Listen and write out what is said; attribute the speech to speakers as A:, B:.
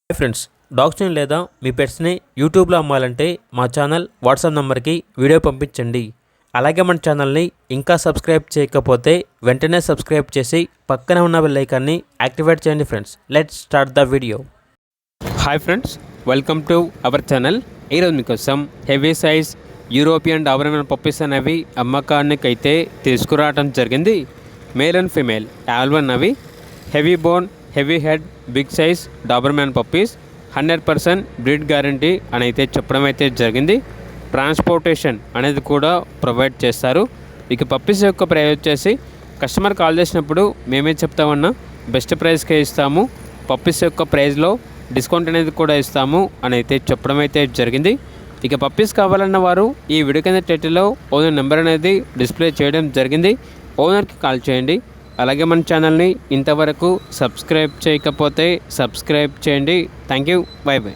A: Hi friends, డాగ్స్ని లేదా మీ పెట్స్ని యూట్యూబ్లో అమ్మాలంటే మా ఛానల్ వాట్సాప్ నెంబర్కి వీడియో పంపించండి. అలాగే మన ఛానల్ని ఇంకా సబ్స్క్రైబ్ చేయకపోతే వెంటనే సబ్స్క్రైబ్ చేసి పక్కనే ఉన్న బెల్ ఐకాన్ని యాక్టివేట్ చేయండి. Friends, let's start the video. Hi friends, welcome to our channel. ఈరోజు మీకోసం heavy size European Doberman puppies అనేవి అమ్మకానికి అయితే తీసుకురావడం జరిగింది. మేల్ అండ్ ఫీమేల్ ఆల్వన్ అవి heavy bone, heavy head, big size Doberman puppies 100% breed guarantee అని అయితే చెప్పడం అయితే జరిగింది. ట్రాన్స్పోర్టేషన్ అనేది కూడా ప్రొవైడ్ చేస్తారు. ఇక పప్పీస్ యొక్క ప్రైస్ వచ్చేసి కస్టమర్ కాల్ చేసినప్పుడు మేమే చెప్తామన్నా బెస్ట్ ప్రైస్కే ఇస్తాము, పప్పీస్ యొక్క ప్రైస్లో డిస్కౌంట్ అనేది కూడా ఇస్తాము అని అయితే చెప్పడం అయితే జరిగింది. ఇక పప్పీస్ కావాలన్న వారు ఈ వీడియో కింద టైటిల్లో ఓనర్ నెంబర్ అనేది డిస్ప్లే చేయడం జరిగింది. ఓనర్కి కాల్ చేయండి. అలాగే మన ఛానల్ని ఇంతవరకు సబ్స్క్రైబ్ చేయకపోతే సబ్స్క్రైబ్ చేయండి. Thank you, by by.